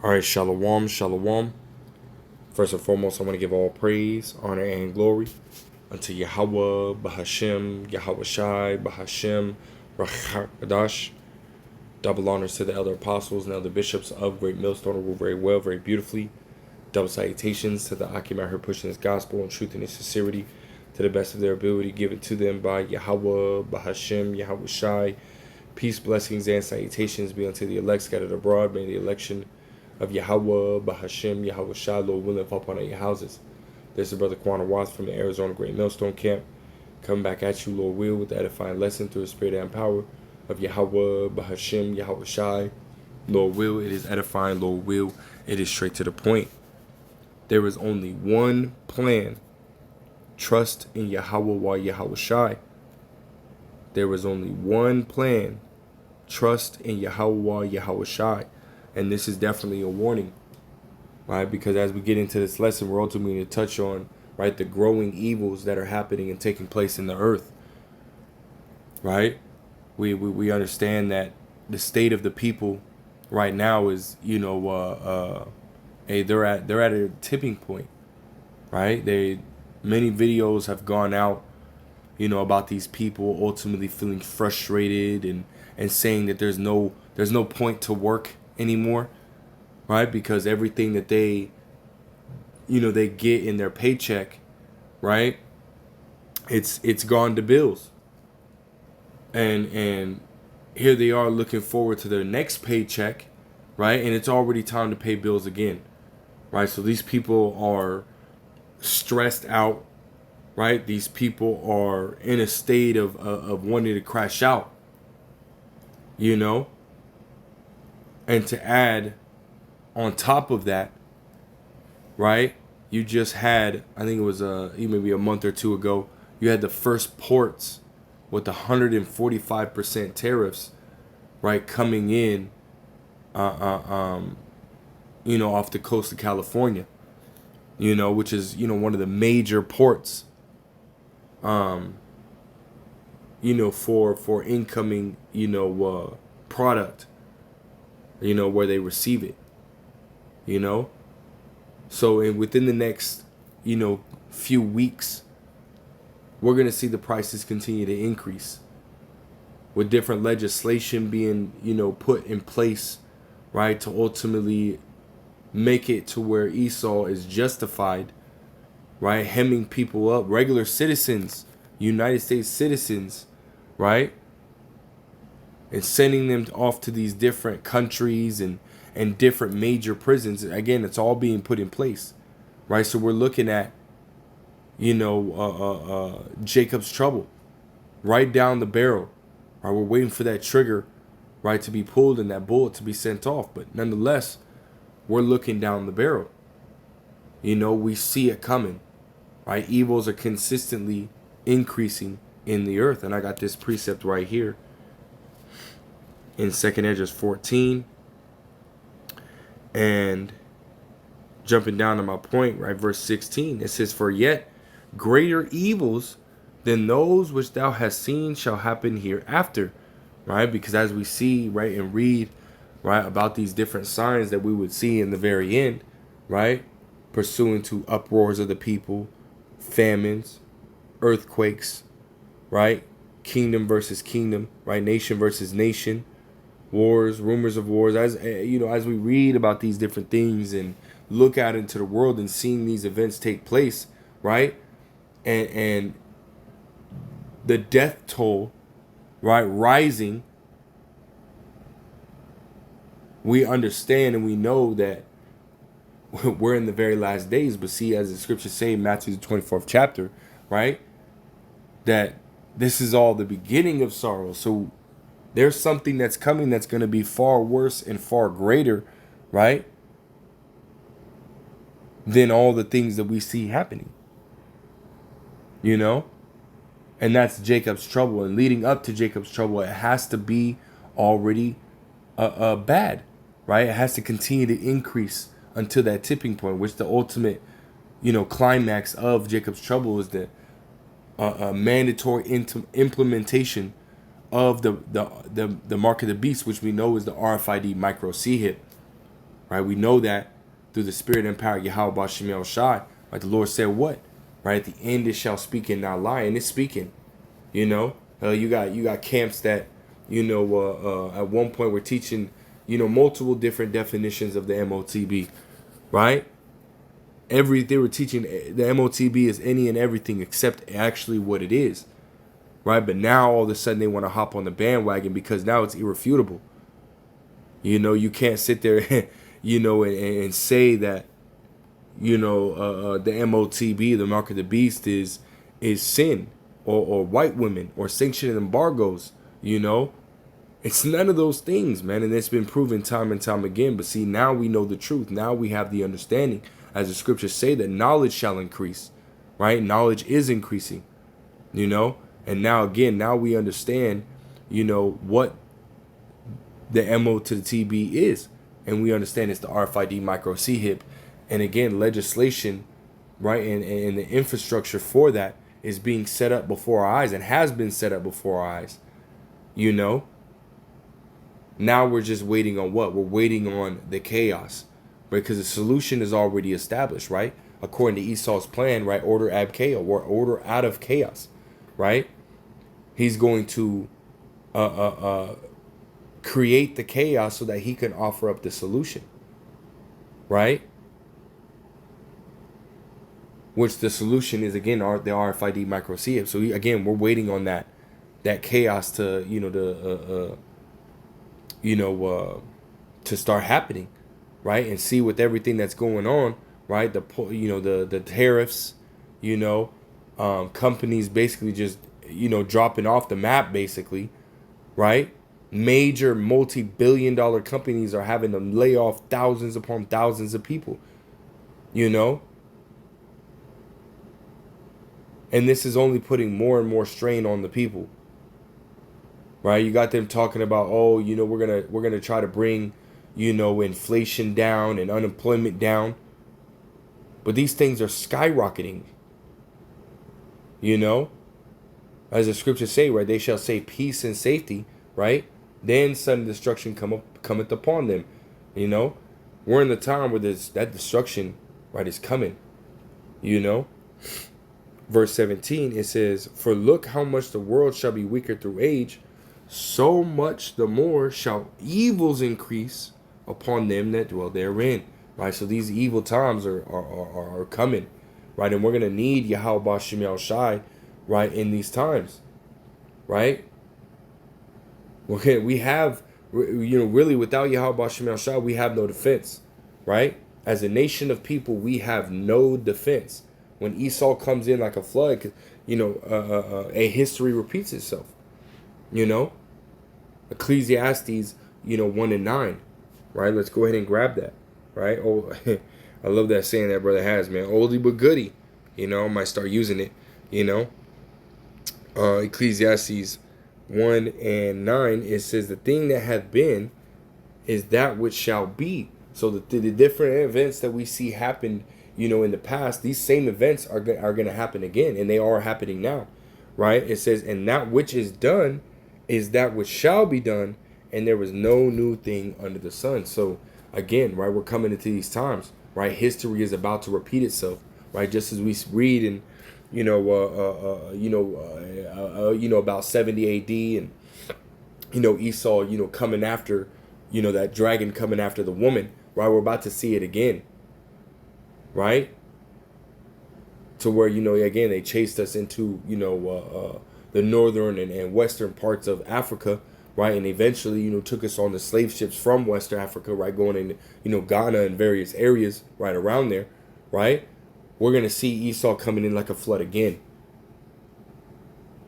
All right, shalom, shalom. First and foremost, I want to give all praise, honor, and glory unto Yahawah, Bahashem, Yahawashai, Bahashem, Rachadash. Double honors to the elder apostles and elder bishops of Great Millstone who rule very well, very beautifully. Double salutations to the Akim out here pushing this gospel and truth and its sincerity to the best of their ability, given to them by Yahawah, Bahashem, Yahawashai. Peace, blessings, and salutations be unto the elect scattered abroad. May the election of Yahawah, Bahashem, Yahawashai, Lord willing, fall upon all your houses. This is Brother Quana Watts from the Arizona Great Millstone Camp, coming back at you, Lord will, with the edifying lesson through the spirit and power of Yahawah, Bahashem, Yahawashai. Lord will, it is edifying. Lord will, it is straight to the point. There is only one plan. Trust in Yahawah, Yahawashai. There is only one plan. Trust in Yahawah, Yahawashai. And this is definitely a warning, right? Because as we get into this lesson, we're ultimately going to touch on, right, the growing evils that are happening and taking place in the earth, right? We understand that the state of the people right now is, they're at a tipping point, right? Many videos have gone out, about these people ultimately feeling frustrated and saying that there's no point to work anymore, right? Because everything that they get in their paycheck, right, it's gone to bills, and here they are looking forward to their next paycheck, right, and it's already time to pay bills again, right? So these people are stressed out, right? These people are in a state of wanting to crash out, and to add on top of that, right, you just had, I think it was maybe a month or two ago, you had the first ports with 145% tariffs, right, coming in, off the coast of California, which is, one of the major ports, for incoming, product, where they receive it, So within the next, few weeks, we're going to see the prices continue to increase with different legislation being, put in place, right, to ultimately make it to where Esau is justified, right, hemming people up, regular citizens, United States citizens, right, and sending them off to these different countries and different major prisons. Again, it's all being put in place, right? So we're looking at, Jacob's trouble right down the barrel, right? We're waiting for that trigger, right, to be pulled and that bullet to be sent off. But nonetheless, we're looking down the barrel. We see it coming, right? Evils are consistently increasing in the earth. And I got this precept right here in 2nd Esdras 14. And jumping down to my point, right, verse 16, it says, "For yet greater evils than those which thou hast seen shall happen hereafter," right? Because as we see, right, and read, right, about these different signs that we would see in the very end, right, pursuant to uproars of the people, famines, earthquakes, right, kingdom versus kingdom, right, nation versus nation, wars, rumors of wars. As as we read about these different things and look out into the world and seeing these events take place, right, and the death toll, right, rising, we understand and we know that we're in the very last days. But see, as the scriptures say in Matthew the 24th chapter, right, that this is all the beginning of sorrow. So there's something that's coming that's going to be far worse and far greater, right, than all the things that we see happening, and that's Jacob's trouble. And leading up to Jacob's trouble, it has to be already bad, right? It has to continue to increase until that tipping point, which the ultimate, climax of Jacob's trouble is the mandatory implementation of the mark of the beast, which we know is the RFID micro C hip, right? We know that through the spirit and power of YAHAWASHI, right? The Lord said what? Right? At the end it shall speak and not lie, and it's speaking. You know, you got camps that, at one point were teaching, multiple different definitions of the MOTB, right? They were teaching the MOTB is any and everything except actually what it is, right? But now all of a sudden they want to hop on the bandwagon because now it's irrefutable. You can't sit there, and say that, the MOTB, the mark of the beast, is sin, or white women, or sanctioning embargoes. It's none of those things, man, and it's been proven time and time again. But see, now we know the truth. Now we have the understanding, as the scriptures say, that knowledge shall increase, right? Knowledge is increasing, and now we understand, what the MO to the TB is, and we understand it's the RFID micro C-HIP. And again, legislation, right, and the infrastructure for that is being set up before our eyes and has been set up before our eyes. Now we're just waiting on what? We're waiting on the chaos, because the solution is already established, right? According to Esau's plan, right? Order ab chaos, or order out of chaos, right? He's going to create the chaos so that he can offer up the solution, right? Which the solution is, again, the RFID micro CF. So again, we're waiting on that chaos to to start happening, right? And see with everything that's going on, right? The tariffs, companies basically just dropping off the map, basically, right? Major multi-billion-dollar companies are having to lay off thousands upon thousands of people, and this is only putting more and more strain on the people, right? You got them talking about, we're gonna try to bring, inflation down and unemployment down, but these things are skyrocketing. As the scriptures say, right? They shall say peace and safety, right? Then sudden destruction cometh upon them. We're in the time where that destruction, right, is coming. Verse 17, it says, "For look how much the world shall be weaker through age, so much the more shall evils increase upon them that dwell therein." Right? So these evil times are coming, right? And we're going to need YAHAWASHI, right, in these times, right? We have, really, without YAHAWASHI, we have no defense, right? As a nation of people, we have no defense. When Esau comes in like a flood, a history repeats itself. Ecclesiastes, 1:9, right? Let's go ahead and grab that, right? Oh, I love that saying that brother has, man. Oldie but goodie. I might start using it. Ecclesiastes 1:9, it says, "The thing that hath been is that which shall be." So the different events that we see happen, in the past, these same events are going to happen again, and they are happening now, right? It says, "And that which is done is that which shall be done, and there was no new thing under the sun." So again, right, we're coming into these times, right? History is about to repeat itself, right? Just as we read in, about 70 AD, and Esau, coming after, that dragon coming after the woman, right? We're about to see it again. Right? To where, again, they chased us into, the northern and western parts of Africa, right? And eventually, took us on the slave ships from West Africa, right? Going into, Ghana and various areas right around there, right? We're going to see Esau coming in like a flood again,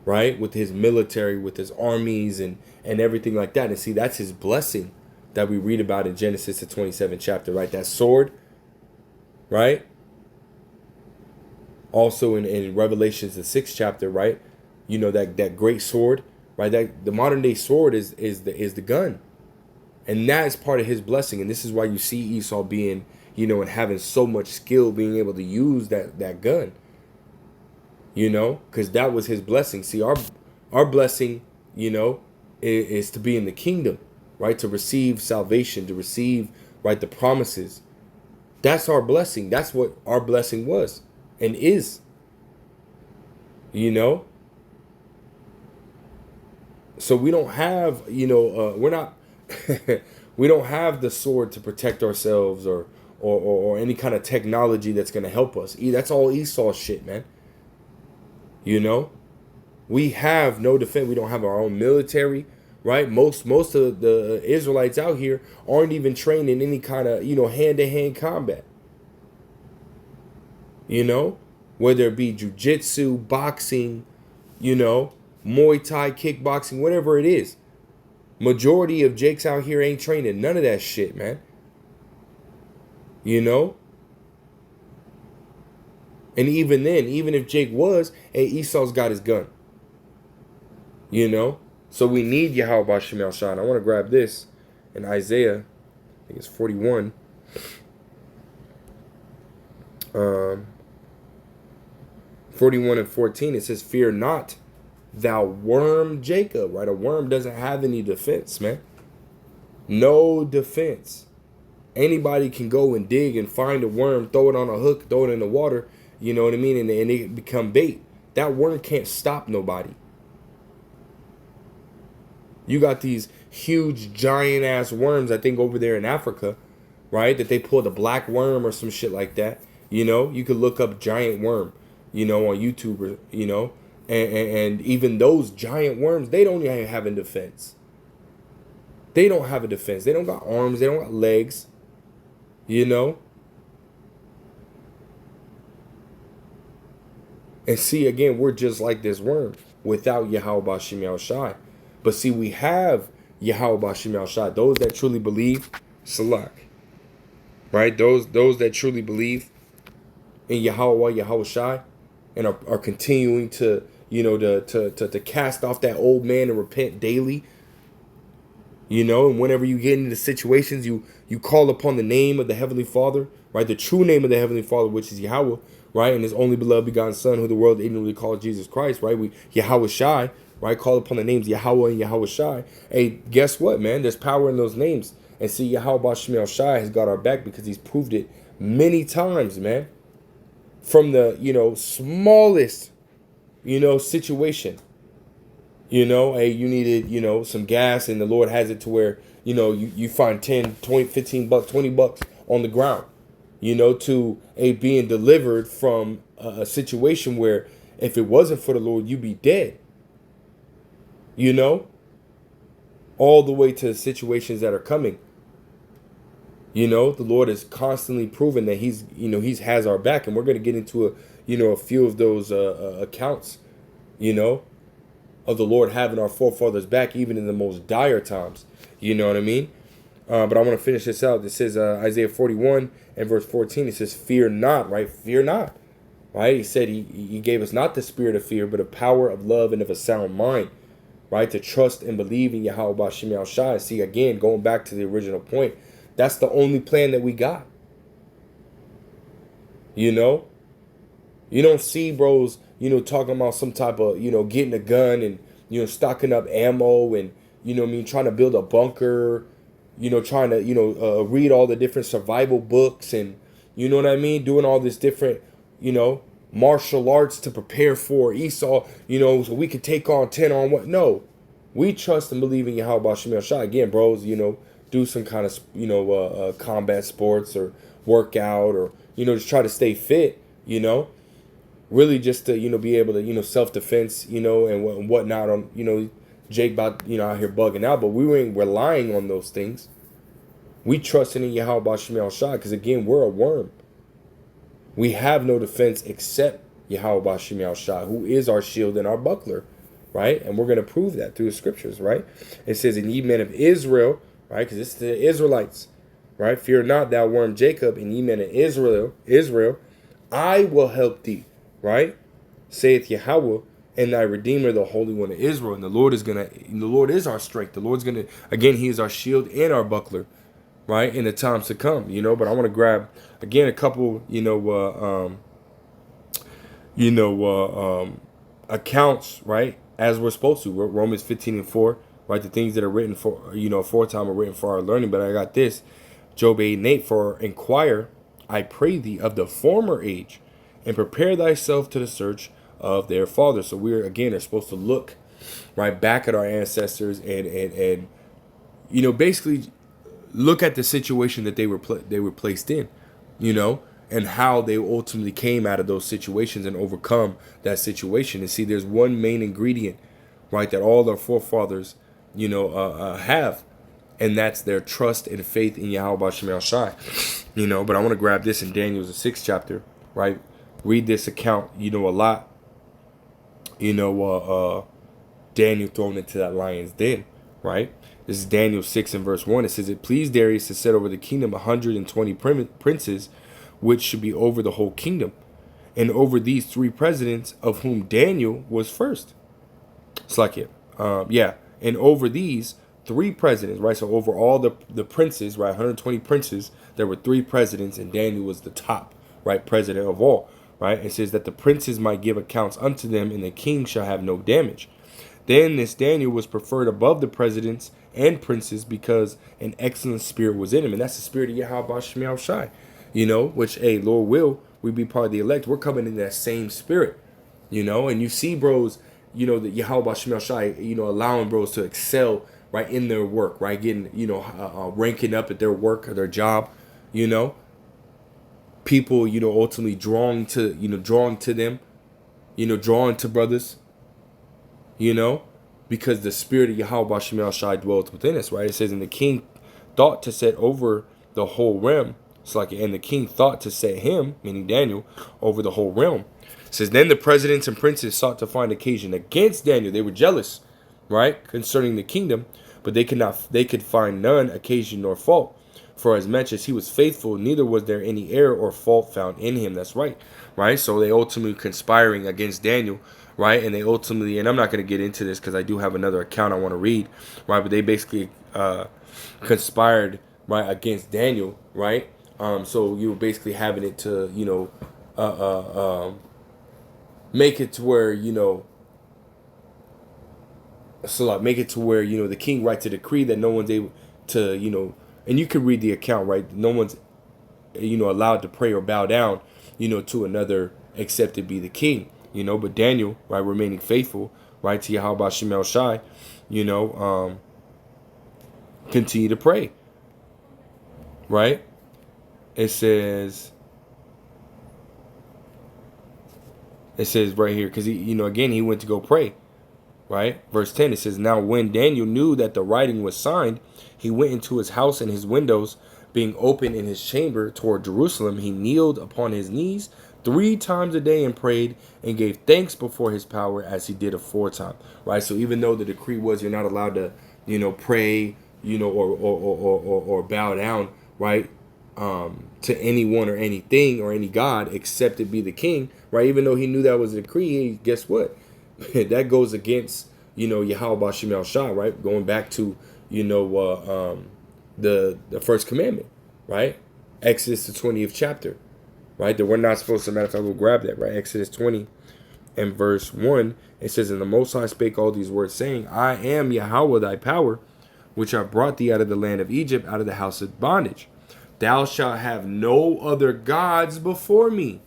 right? With his military, with his armies and everything like that. And see, that's his blessing that we read about in Genesis, the 27th chapter, right? That sword, right? Also in Revelations, the 6th chapter, right? That great sword, right? That the modern day sword is the gun, and that is part of his blessing. And this is why you see Esau being, and having so much skill, being able to use that gun, because that was his blessing. See, our blessing, is to be in the kingdom, right? To receive salvation, to receive right? The promises. That's our blessing. That's what our blessing was and is, you know? So we don't have, we're not, we don't have the sword to protect ourselves or any kind of technology that's going to help us. That's all Esau shit, man. You know? We have no defense. We don't have our own military, right? Most of the Israelites out here aren't even trained in any kind of, hand-to-hand combat. You know? Whether it be jiu-jitsu, boxing, Muay Thai, kickboxing, whatever it is. Majority of Jakes out here ain't trained in none of that shit, man. You know? And even then, even if Jake was, hey, Esau's got his gun. You know? So we need YAHAWASHI Shine. I want to grab this in Isaiah. I think it's 41. 41 and 14. It says, fear not, thou worm Jacob. Right? A worm doesn't have any defense, man. No defense. Anybody can go and dig and find a worm, throw it on a hook, throw it in the water, you know what I mean? And it become bait. That worm can't stop nobody. You got these huge, giant-ass worms, I think, over there in Africa, right? That they pull the black worm or some shit like that. You know? You could look up giant worm, on YouTube, And even those giant worms, they don't even have a defense. They don't have a defense. They don't got arms. They don't got legs. You know? And see, again, we're just like this worm without YAHAWASHI Shai. But see, we have YAHAWASHI Shai. Those that truly believe, Salak. Right? Those that truly believe in Yahawah, Yahawashai, and are continuing to, to cast off that old man and repent daily. And whenever you get into situations, you call upon the name of the Heavenly Father, right? The true name of the Heavenly Father, which is Yahweh, right? And his only beloved begotten Son, who the world ignorantly calls Jesus Christ, right? We YAHAWASHI, right? Call upon the names Yahweh and YAHAWASHI. Hey, guess what, man? There's power in those names. And see, YAHAWASHI Shai has got our back because he's proved it many times, man. From the, smallest, situation. Hey, you needed, some gas, and the Lord has it to where, you find 10, 20, 15 bucks, 20 bucks on the ground, to being delivered from a situation where if it wasn't for the Lord, you'd be dead. All the way to situations that are coming. The Lord is constantly proving that he's has our back, and we're going to get into a few of those accounts, of the Lord having our forefathers back, even in the most dire times. You know what I mean? But I want to finish this out. This says Isaiah 41 and verse 14. It says, "Fear not," right? Fear not, right? He said he gave us not the spirit of fear, but a power of love and of a sound mind, right? To trust and believe in YAHAWASHI Shai. See, again, going back to the original point. That's the only plan that we got. You don't see bros, talking about some type of, getting a gun and, stocking up ammo and, trying to build a bunker, trying to, read all the different survival books and, doing all this different, martial arts to prepare for Esau, so we could take on 10 on what? No, we trust and believe in YAHAWASHI Shai. Again, bros, do some kind of, combat sports or workout or, just try to stay fit, really just to, be able to, self-defense, and whatnot on, Jake about, out here bugging out, but we ain't relying on those things. We trusting in YAHAWASHI Shai because, again, we're a worm. We have no defense except YAHAWASHI Shai, who is our shield and our buckler, right? And we're going to prove that through the scriptures, right? It says, "And ye men of Israel," right? Because it's the Israelites, right? "Fear not, thou worm Jacob, and ye men of Israel, I will help thee," right? Saith Yahweh, "and thy Redeemer, the Holy One of Israel." And the Lord is our strength. The Lord's gonna, again, he is our shield and our buckler, right? In the times to come, But I want to grab again a couple, accounts, right? As we're supposed to. Romans 15 and 4. Right, the things that are written for, aforetime are written for our learning. But I got this. Job 8 and 8, for inquire, I pray thee, of the former age, and prepare thyself to the search of their fathers. So we're, again, are supposed to look right back at our ancestors and basically look at the situation that they were placed in, and how they ultimately came out of those situations and overcome that situation. And see, there's one main ingredient, right, that all our forefathers, have, and that's their trust and faith in YAHAWASHI. But I want to grab this in Daniel's the 6th chapter, right? Read this account, a lot. Daniel thrown into that lion's den, right? This is Daniel 6 and verse 1. It says, it pleased Darius to set over the kingdom 120 princes, which should be over the whole kingdom, and over these 3 presidents, of whom Daniel was first. It's like it. And over these 3 presidents, right? So over all the princes, right? 120 princes, there were 3 presidents, and Daniel was the top, right, president of all, right? It says that the princes might give accounts unto them, and the king shall have no damage. Then this Daniel was preferred above the presidents and princes because an excellent spirit was in him. And that's the spirit of YAHAWASHI, which, hey, Lord will, we be part of the elect. We're coming in that same spirit, and you see bros, the YAHAWASHI, allowing bros to excel, right, in their work, right, getting, ranking up at their work or their job, people, ultimately drawing to them, drawing to brothers, because the spirit of YAHAWASHI dwells within us, right? It says, and the king thought to set over the whole realm. It's like, and the king thought to set him, meaning Daniel, over the whole realm. It says, then the presidents and princes sought to find occasion against Daniel. They were jealous, right, concerning the kingdom, but they could find none occasion nor fault. For as much as he was faithful, neither was there any error or fault found in him. That's right, right? So they ultimately conspiring against Daniel, right? And they ultimately, and I'm not going to get into this because I do have another account I want to read, right? But they basically conspired, right, against Daniel, right? So you were basically having it to, make it to where, make it to where, the king writes a decree that no one's able to, and you can read the account, right? No one's, allowed to pray or bow down, to another except it be the king, but Daniel, right, remaining faithful, right, to YAHAWASHI, continue to pray, right? It says right here, because he, again, he went to go pray, right? Verse 10, it says, now when Daniel knew that the writing was signed, he went into his house, and his windows being open in his chamber toward Jerusalem, he kneeled upon his knees 3 times a day and prayed and gave thanks before his power as he did aforetime, right? So even though the decree was you're not allowed to, pray, or bow down, right, to anyone or anything or any god except it be the king, right? Even though he knew that was a decree, guess what? That goes against, YAHAWASHI, right? Going back to, the first commandment, right? Exodus the 20th chapter, right? That we're not supposed to, matter of fact, we'll grab that, right? Exodus 20 and verse 1, it says, and the Most High spake all these words, saying, I am Yahweh thy power, which I brought thee out of the land of Egypt, out of the house of bondage. Thou shalt have no other gods before me,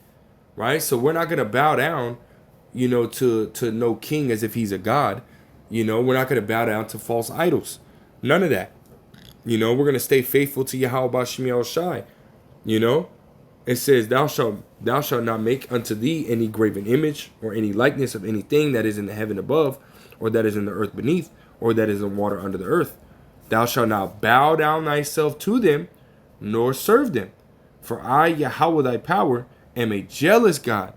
right? So we're not going to bow down, to no king as if he's a god. We're not going to bow down to false idols. None of that. We're going to stay faithful to YAHAWASHI. It says, thou shalt not make unto thee any graven image or any likeness of anything that is in the heaven above, or that is in the earth beneath, or that is in water under the earth. Thou shalt not bow down thyself to them, nor serve them. For I, Yahweh thy power, am a jealous God,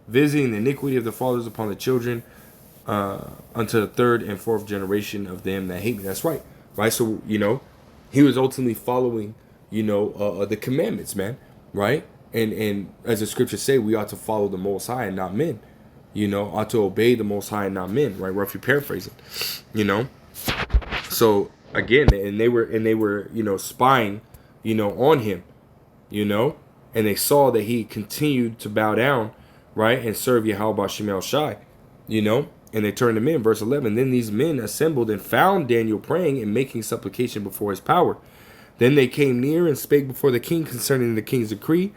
visiting the iniquity of the fathers upon the children, unto the 3rd and 4th generation of them that hate me. That's right. Right? So, he was ultimately following, the commandments, man. Right? And as the scriptures say, we ought to follow the Most High and not men. Ought to obey the Most High and not men. Right? Roughly paraphrasing. So again, and they were spying, on him, and they saw that he continued to bow down, right, and serve YAHAWASHI, and they turned him in. Verse 11, then these men assembled and found Daniel praying and making supplication before his power. Then they came near and spake before the king concerning the king's decree.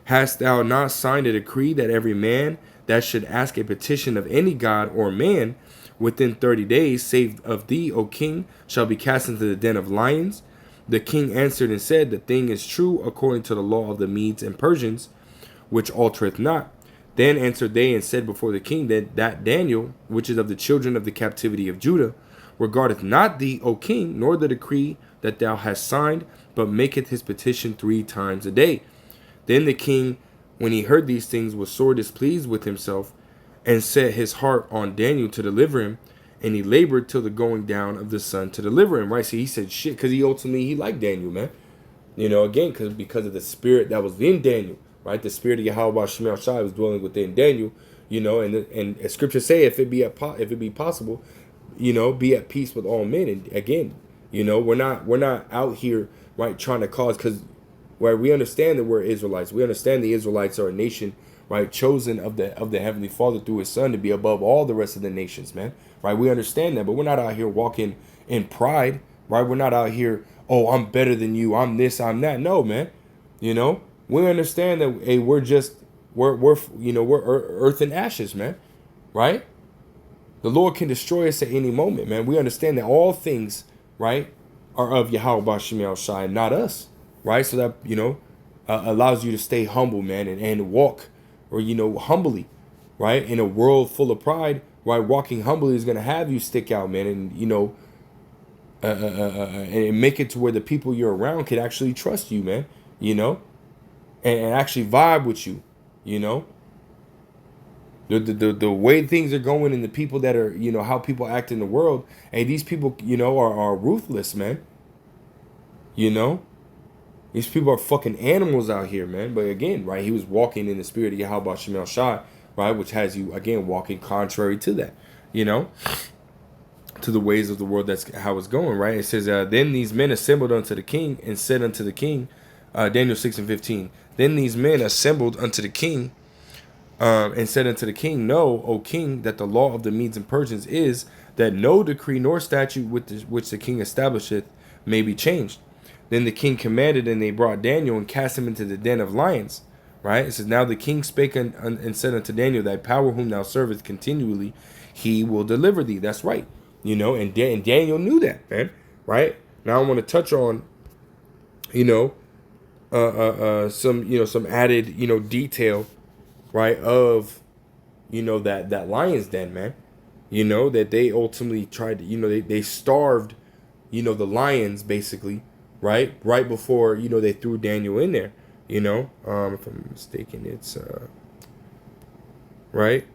Hast thou not signed a decree that every man that should ask a petition of any god or man within 30 days, save of thee, O king, shall be cast into the den of lions? The king answered and said, the thing is true according to the law of the Medes and Persians, which altereth not. Then answered they and said before the king that Daniel, which is of the children of the captivity of Judah, regardeth not thee, O king, nor the decree that thou hast signed, but maketh his petition 3 times a day. Then the king, when he heard these things, was sore displeased with himself, and set his heart on Daniel to deliver him, and he labored till the going down of the sun to deliver him. Right? So he said shit, because he liked Daniel, man. You know, again, because of the spirit that was in Daniel, right? The spirit of YAHAWASHI was dwelling within Daniel, you know, and scripture say if it be possible, you know, be at peace with all men. And again, you know, we're not out here, right, trying to cause, because where we understand that we're Israelites, we understand the Israelites are a nation, right, chosen of the Heavenly Father through His Son to be above all the rest of the nations, man, right? We understand that, but we're not out here walking in pride, right? We're not out here, oh, I'm better than you, I'm this, I'm that. No, man, you know, we understand that, hey, we're earth and ashes, man, right? The Lord can destroy us at any moment, man. We understand that all things, right, are of YAHAWASHI and not us, right? So that, you know, allows you to stay humble, man, and walk, or, you know, humbly, right? In a world full of pride, right? Walking humbly is going to have you stick out, man, and, you know, and make it to where the people you're around can actually trust you, man, you know, and actually vibe with you, you know. The way things are going and the people that are, you know, how people act in the world, and these people, you know, are ruthless, man. You know, these people are fucking animals out here, man. But again, right, he was walking in the spirit of YAHAWASHI, right, which has you, again, walking contrary to that, you know, to the ways of the world. That's how it's going, right? It says, then these men assembled unto the king and said unto the king, Daniel 6:15, then these men assembled unto the king, and said unto the king, know, O king, that the law of the Medes and Persians is that no decree nor statute which the king establisheth may be changed. Then the king commanded, and they brought Daniel and cast him into the den of lions. Right? It says, now the king spake and said unto Daniel, thy power whom thou servest continually, he will deliver thee. That's right. You know, and Daniel knew that, man. Right? Now I want to touch on, you know, some added, you know, detail, right, of, you know, that lion's den, man. You know, that they ultimately tried to, you know, they starved, you know, the lions, basically, right before, you know, they threw Daniel in there, you know. If I'm mistaken, it's right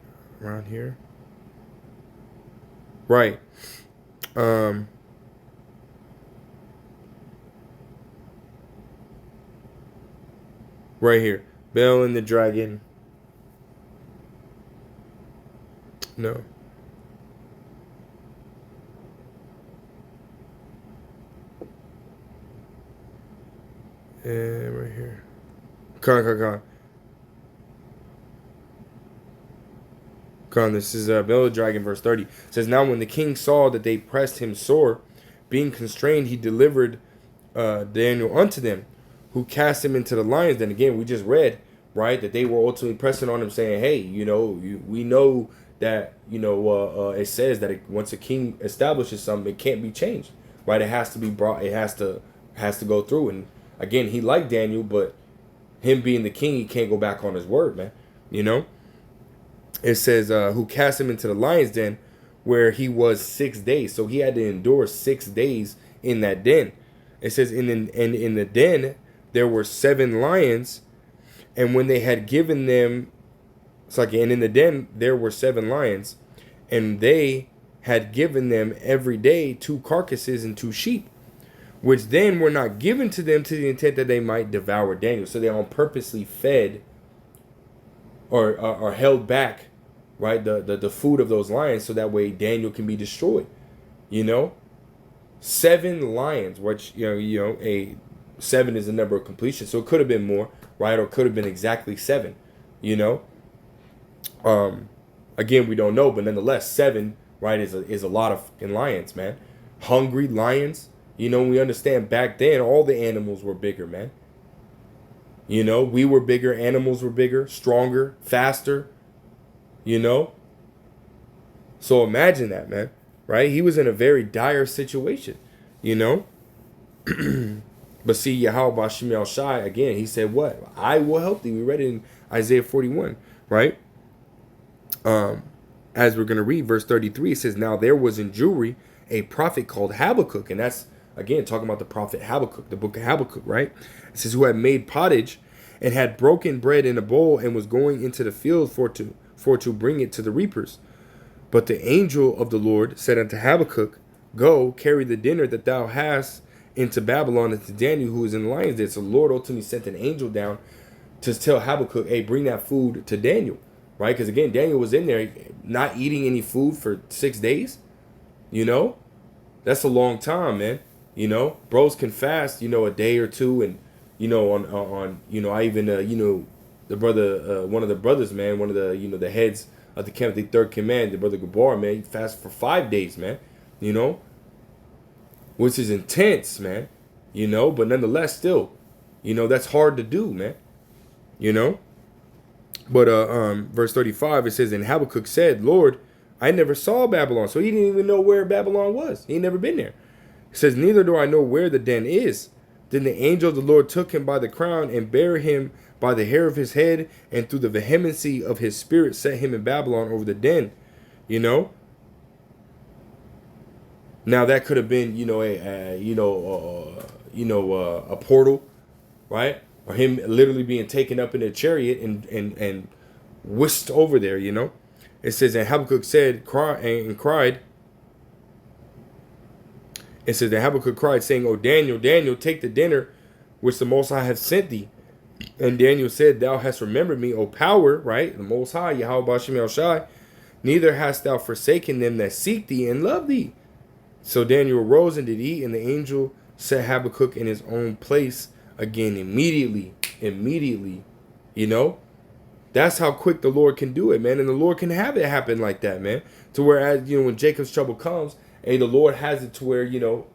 around here, right. Right here, Bell and the Dragon. No. And right here. This is Bell the Dragon, verse 30. It says, now when the king saw that they pressed him sore, being constrained, he delivered Daniel unto them, who cast him into the lions. Then again, we just read, right, that they were ultimately pressing on him, saying, hey, you know, we know that, you know, it says that once a king establishes something, it can't be changed, right? It has to be brought, it has to go through. And again, he liked Daniel, but him being the king, he can't go back on his word, man. You know, it says, who cast him into the lion's den, where he was 6 days. So he had to endure 6 days in that den. It says, in the den there were 7 lions, and when they had given them, it's like, and in the den there were 7 lions, and they had given them every day 2 carcasses and 2 sheep, which then were not given to them to the intent that they might devour Daniel. So they on purposely fed or held back, right, the food of those lions, so that way Daniel can be destroyed. You know, 7 lions, which you know, a 7 is the number of completion, so it could have been more, right, or could have been exactly 7. You know, again, we don't know, but nonetheless, 7, right, is a lot of fucking lions, man. Hungry lions, You know, we understand back then all the animals were bigger, man. You know, we were bigger, animals were bigger, stronger, faster, you know. So imagine that, man. Right? He was in a very dire situation, you know. But see, Yahawah Shai, again, he said, what? I will help thee. We read it in Isaiah 41, right? As we're going to read, verse 33, it says, now there was in Jewry a prophet called Habakkuk. And that's, again, talking about the prophet Habakkuk, the book of Habakkuk, right? It says, who had made pottage and had broken bread in a bowl and was going into the field for to bring it to the reapers. But the angel of the Lord said unto Habakkuk, go, carry the dinner that thou hast into Babylon and to Daniel who is in the lion's den. So the Lord ultimately sent an angel down to tell Habakkuk, hey, bring that food to Daniel, right? Because again, Daniel was in there not eating any food for 6 days. You know, that's a long time, man. You know, bros can fast, you know, a day or two, and you know, on you know, I even you know, the brother, one of the brothers, man, one of the, you know, the heads of the camp, the third command, the brother Gabar, man, he fasted for 5 days, man. You know, which is intense, man. You know, but nonetheless, still, you know, that's hard to do, man. You know, but verse 35, it says, and Habakkuk said, Lord, I never saw Babylon. So he didn't even know where Babylon was. He ain't never been there. It says, neither do I know where the den is. Then the angel of the Lord took him by the crown and bare him by the hair of his head, and through the vehemency of his spirit set him in Babylon over the den. You know. Now that could have been, you know, a portal, right? Or him literally being taken up in a chariot and whisked over there. You know. It says, and Habakkuk said, cried. It says that Habakkuk cried, saying, O Daniel, Daniel, take the dinner which the Most High hath sent thee. And Daniel said, thou hast remembered me, O power, right? The Most High, Yahawah Shai. Neither hast thou forsaken them that seek thee and love thee. So Daniel arose and did eat, and the angel set Habakkuk in his own place again immediately. You know? That's how quick the Lord can do it, man. And the Lord can have it happen like that, man. To where, as you know, when Jacob's trouble comes, and the Lord has it to where, you know,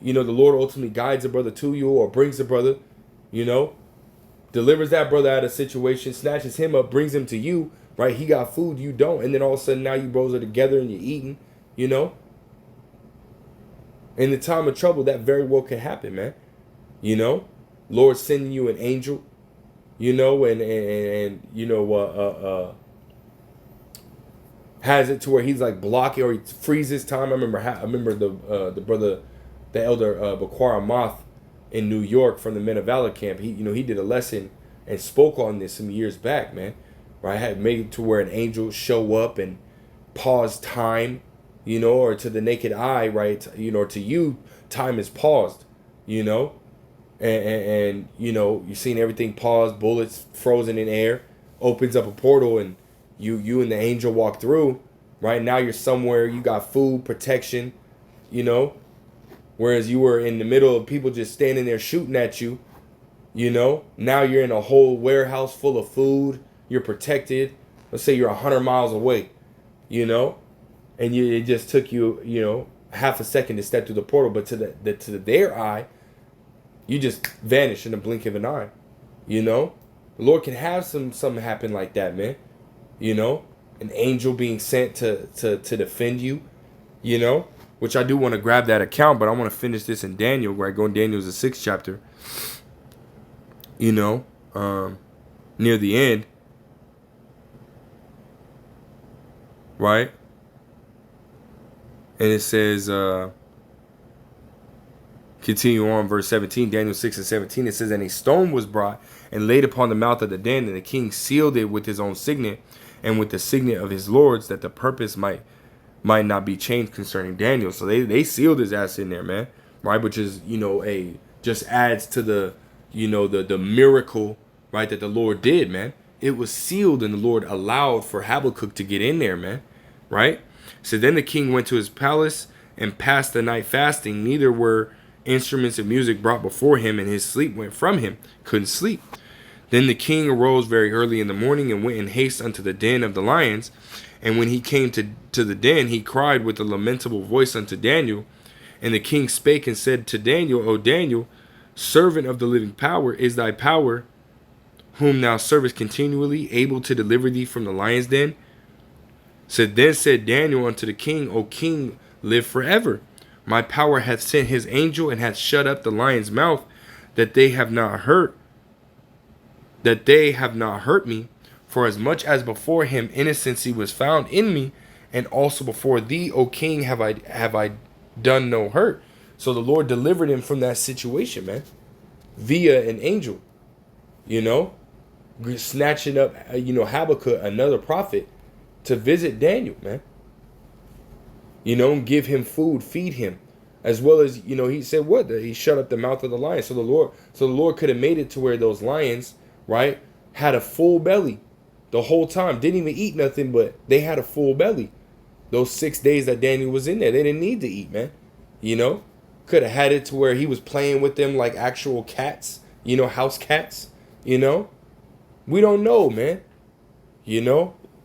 the Lord ultimately guides a brother to you or brings a brother, you know, delivers that brother out of a situation, snatches him up, brings him to you, right? He got food, you don't. And then all of a sudden now you bros are together and you're eating, you know. In the time of trouble, that very well could happen, man. You know, Lord sending you an angel, you know, and you know, has it to where he's like blocking or he freezes time. I remember the brother, the elder Bakwara Moth in New York from the Men of Valor camp. He, you know, he did a lesson and spoke on this some years back, man. Right, had made it to where an angel show up and pause time, you know, or to the naked eye, right, you know, or to you, time is paused, you know, and you know, you've seen everything paused, bullets frozen in air, opens up a portal and you and the angel walk through. Right now you're somewhere, you got food, protection, you know, whereas you were in the middle of people just standing there shooting at you, you know. Now you're in a whole warehouse full of food, you're protected. Let's say you're 100 miles away, you know, and it just took you, you know, half a second to step through the portal, but to their eye, you just vanish in the blink of an eye, you know. The Lord can have something happen like that, man. You know, an angel being sent to defend you, you know, which I do want to grab that account, but I want to finish this in Daniel, right? Go in Daniel's the 6th chapter, you know, near the end, right? And it says, continue on, verse 17, Daniel 6 and 17, it says, and a stone was brought and laid upon the mouth of the den, and the king sealed it with his own signet and with the signet of his lords, that the purpose might not be changed concerning Daniel. So they sealed his ass in there, man, right? Which is, you know, just adds to the, you know, the miracle, right, that the Lord did, man. It was sealed and the Lord allowed for Habakkuk to get in there, man, right? So then the king went to his palace and passed the night fasting. Neither were instruments of music brought before him, and his sleep went from him. Couldn't sleep. Then the king arose very early in the morning and went in haste unto the den of the lions. And when he came to the den, he cried with a lamentable voice unto Daniel. And the king spake and said to Daniel, O Daniel, servant of the living power, is thy power, whom thou servest continually, able to deliver thee from the lion's den? Then said Daniel unto the king, O king, live forever. My power hath sent his angel, and hath shut up the lion's mouth, that they have not hurt me. For as much as before him innocency was found in me, and also before thee, O king, have I done no hurt. So the Lord delivered him from that situation, man, via an angel, snatching up, Habakkuk, another prophet, to visit Daniel, man, and give him food, feed him, as well as, he said what? He shut up the mouth of the lion. So the Lord could have made it to where those lions, right, had a full belly the whole time. Didn't even eat nothing, but they had a full belly. Those 6 days that Daniel was in there, they didn't need to eat, man. Could have had it to where he was playing with them like actual cats, house cats, We don't know, man.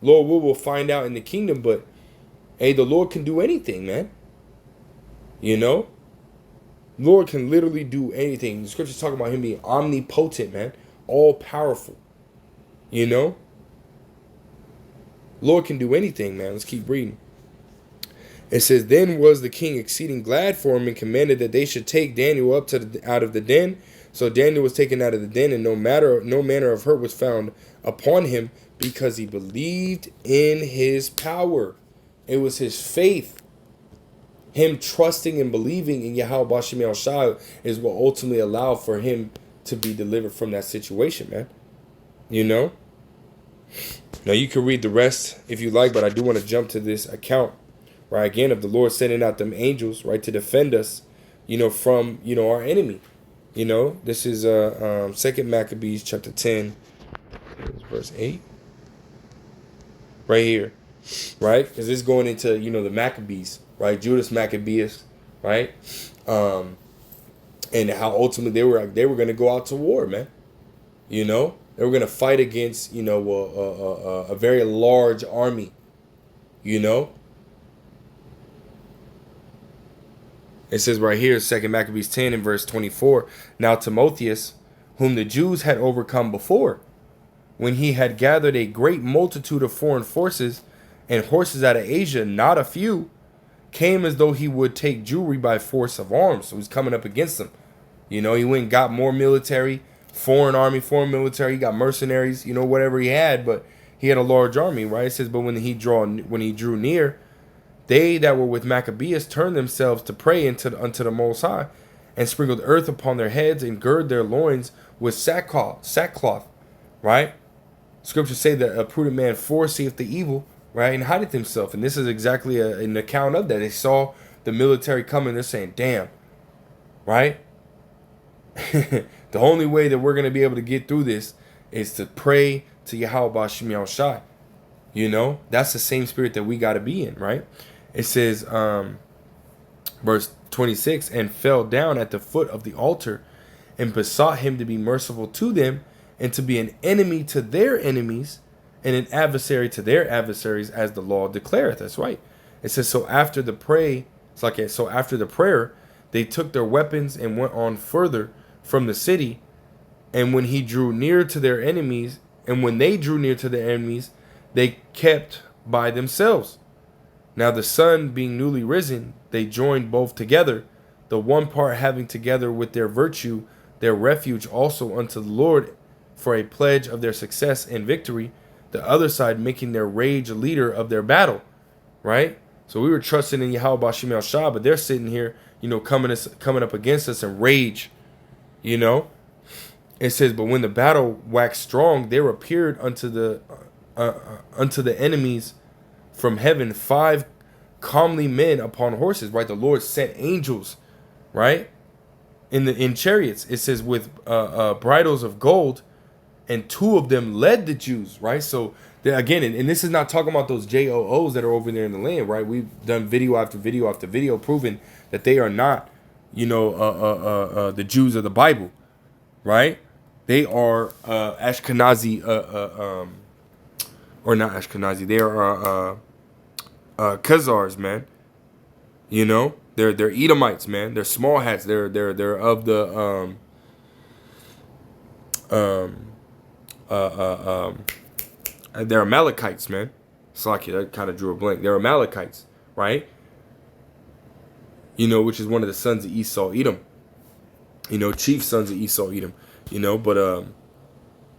Lord, we will find out in the kingdom, but hey, the Lord can do anything, man. Lord can literally do anything. The scriptures talk about him being omnipotent, man. All powerful. Lord can do anything, man. Let's keep reading. It says, then was the king exceeding glad for him, and commanded that they should take Daniel up out of the den. So Daniel was taken out of the den, and no manner of hurt was found upon him, because he believed in his power. It was his faith. Him trusting and believing in YAHAWASHI is what ultimately allowed for him to be delivered from that situation, man. Now you can read the rest if you like, but I do want to jump to this account, right, again, of the Lord sending out them angels, right, to defend us, from, our enemy. This is 2 Maccabees chapter 10, verse 8. Right here, right? Because this is going into, the Maccabees, right? Judas Maccabeus, right? And how ultimately they were going to go out to war, man. They were going to fight against, a very large army, It says right here, 2 Maccabees 10 and verse 24, now Timotheus, whom the Jews had overcome before, when he had gathered a great multitude of foreign forces and horses out of Asia, not a few, came as though he would take Jewry by force of arms. So he's coming up against them. He went and got more military, foreign army, foreign military. He got mercenaries, whatever he had, but he had a large army, right? It says, but when he drew near, they that were with Maccabeus turned themselves to pray unto the Most High, and sprinkled earth upon their heads, and girded their loins with sackcloth, right? Scriptures say that a prudent man foreseeth the evil, right, and hideth himself. And this is exactly an account of that. They saw the military coming. They're saying, damn, right? The only way that we're going to be able to get through this is to pray to YAHAWASHI. That's the same spirit that we got to be in, right? It says, verse 26, and fell down at the foot of the altar and besought him to be merciful to them, and to be an enemy to their enemies, and an adversary to their adversaries, as the law declareth. That's right. It says, so after the prayer, they took their weapons and went on further from the city. And when he drew near to their enemies, they kept by themselves. Now the sun being newly risen, they joined both together, the one part having together with their virtue their refuge also unto the Lord, for a pledge of their success and victory, the other side making their rage a leader of their battle, right? So we were trusting in YAHAWASHI, but they're sitting here, coming up against us in rage, It says, but when the battle waxed strong, there appeared unto the enemies from heaven 5 comely men upon horses, right? The Lord sent angels, right? In chariots, it says, with bridles of gold, and 2 of them led the Jews, right? So again, and this is not talking about those JOOs that are over there in the land, right? We've done video after video after video proving that they are not, the Jews of the Bible, right? They are Ashkenazi, or not Ashkenazi. They are Khazars, man. They're They're Edomites, man. They're small hats. They're of the they're Amalekites, man. Slaki, that kind of drew a blank. They're Amalekites, right? You know, which is one of the sons of Esau, Edom. You know, chief sons of Esau, Edom. You know, but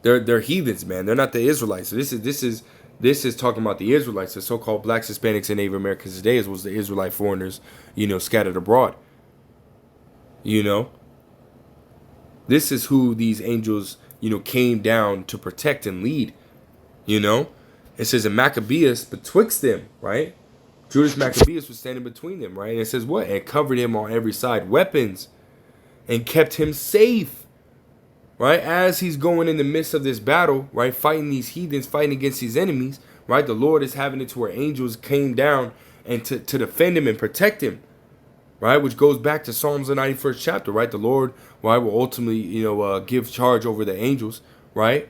they're heathens, man. They're not the Israelites. So this is talking about the Israelites, the so-called blacks, Hispanics, and Native Americans today, as was the Israelite foreigners, you know, scattered abroad. You know, this is who these angels, you know, came down to protect and lead. You know, it says in Maccabeus betwixt them, right? Judas Maccabeus was standing between them, right? And it says what? And covered him on every side, weapons, and kept him safe, right? As he's going in the midst of this battle, right? Fighting these heathens, fighting against these enemies, right? The Lord is having it to where angels came down and to defend him and protect him, right? Which goes back to Psalms the 91st chapter, right? The Lord, right, will ultimately, you know, give charge over the angels, right?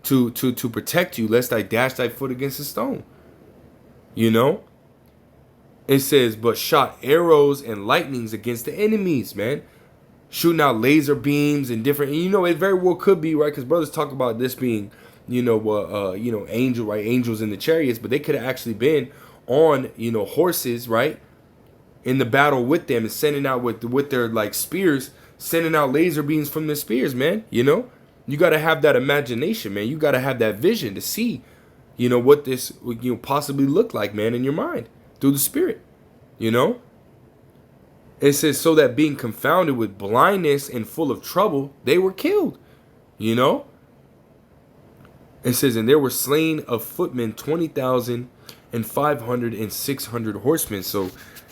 To protect you, lest I dash thy foot against a stone. You know? It says, but shot arrows and lightnings against the enemies, man. Shooting out laser beams and different, and you know, it very well could be, right? Because brothers talk about this being, you know, angel, right? Angels in the chariots, but they could have actually been on, you know, horses, right? In the battle with them and sending out with their like spears, sending out laser beams from their spears, man. You know, you got to have that imagination, man. You got to have that vision to see, you know, what this would, you know, possibly look like, man, in your mind through the spirit, you know. It says, so that being confounded with blindness and full of trouble, they were killed. You know? It says, and there were slain of footmen 20,000 and 500 and 600 horsemen. So,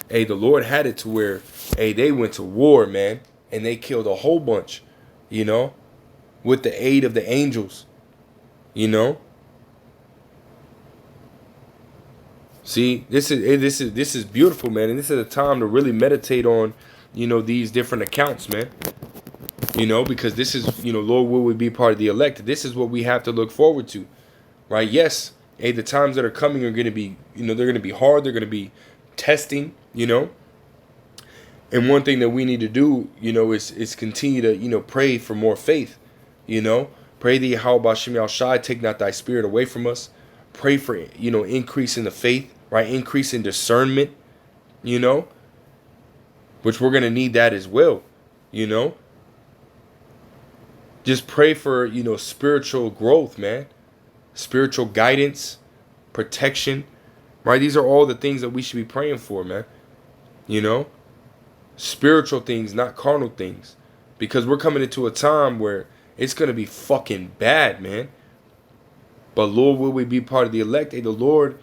hey, the Lord had it to where, hey, they went to war, man. And they killed a whole bunch, you know? With the aid of the angels, you know? See, this is beautiful, man, and this is a time to really meditate on, you know, these different accounts, man. You know, because this is, you know, Lord, will we be part of the elect? This is what we have to look forward to, right? Yes, hey, the times that are coming are going to be, you know, they're going to be hard. They're going to be testing, you know. And one thing that we need to do, you know, is continue to, you know, pray for more faith, you know. Pray the YAHAWASHI, take not thy spirit away from us. Pray for, you know, increase in the faith, right? Increase in discernment, you know, which we're going to need that as well, you know. Just pray for, you know, spiritual growth, man. Spiritual guidance, protection, right? These are all the things that we should be praying for, man. You know, spiritual things, not carnal things, because we're coming into a time where it's going to be fucking bad, man. But Lord, will we be part of the elect? Hey, the Lord,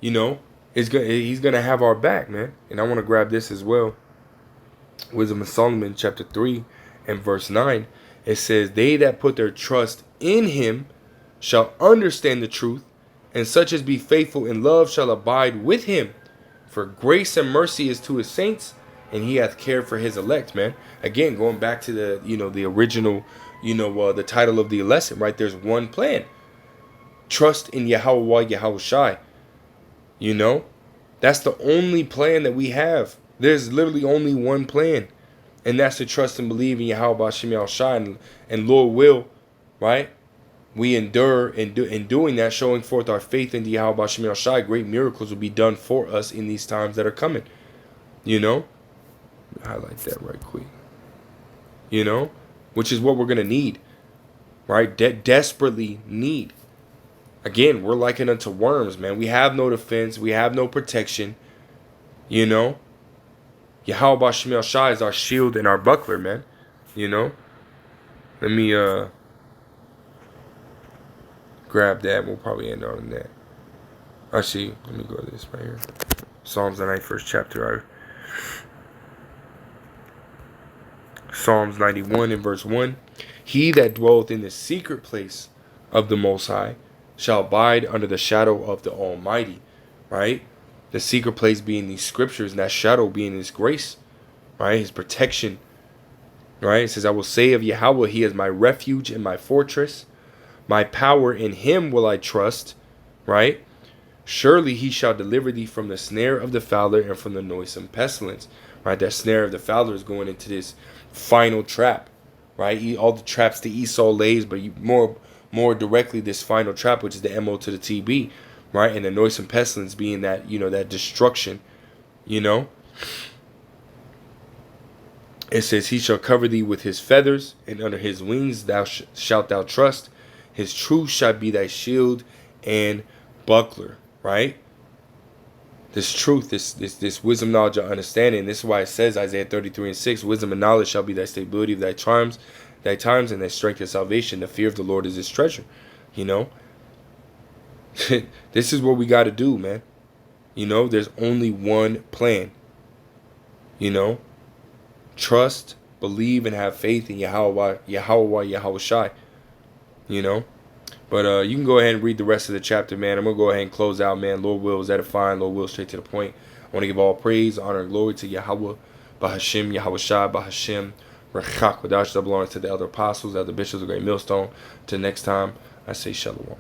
you know, he's gonna have our back, man. And I want to grab this as well. Wisdom of Solomon, chapter 3 and verse 9. It says, they that put their trust in him shall understand the truth, and such as be faithful in love shall abide with him. For grace and mercy is to his saints, and he hath cared for his elect, man. Again, going back to the, you know, the original, you know, the title of the lesson, right? There's one plan. Trust in YAHAWAH, YAHAWASHI. You know, that's the only plan that we have. There's literally only one plan, and that's to trust and believe in Yahweh Shai, and Lord will, right? We endure in doing that, showing forth our faith in Yahweh Shai. Great miracles will be done for us in these times that are coming. You know, highlight that right quick. You know, which is what we're gonna need, right? Desperately need. Again, we're likened unto worms, man. We have no defense. We have no protection. You know. Yahweh Shai is our shield and our buckler, man. You know. Let me grab that. We'll probably end on that. Actually, let me go to this right here. Psalms the 91st chapter. Psalms 91 and verse 1. He that dwelleth in the secret place of the Most High shall abide under the shadow of the Almighty, right? The secret place being these scriptures, and that shadow being his grace, right? His protection, right? It says, I will say of Yahweh, he is my refuge and my fortress. My power, in him will I trust, right? Surely he shall deliver thee from the snare of the fowler and from the noisome pestilence. Right? That snare of the fowler is going into this final trap. Right? All the traps that Esau lays, but more directly this final trap, which is the MO to the TB. Right? And the noisome pestilence being that, that destruction. It says, he shall cover thee with his feathers, and under his wings shalt thou trust. His truth shall be thy shield and buckler. Right? This truth, this wisdom, knowledge, and understanding. This is why it says, Isaiah 33:6, wisdom and knowledge shall be thy stability of thy times, and thy strength and salvation. The fear of the Lord is his treasure. This is what we got to do, man. There's only one plan. Trust, believe, and have faith in YAHAWAH, YAHAWASHI. But you can go ahead and read the rest of the chapter, man. I'm going to go ahead and close out, man. Lord will is edifying. Lord will straight to the point. I want to give all praise, honor, and glory to Yahawah, Bahashim, Yahawashai, Bahashim, Rachak, that belongs to the elder apostles, elder bishops, the great millstone. Till next time, I say shalom.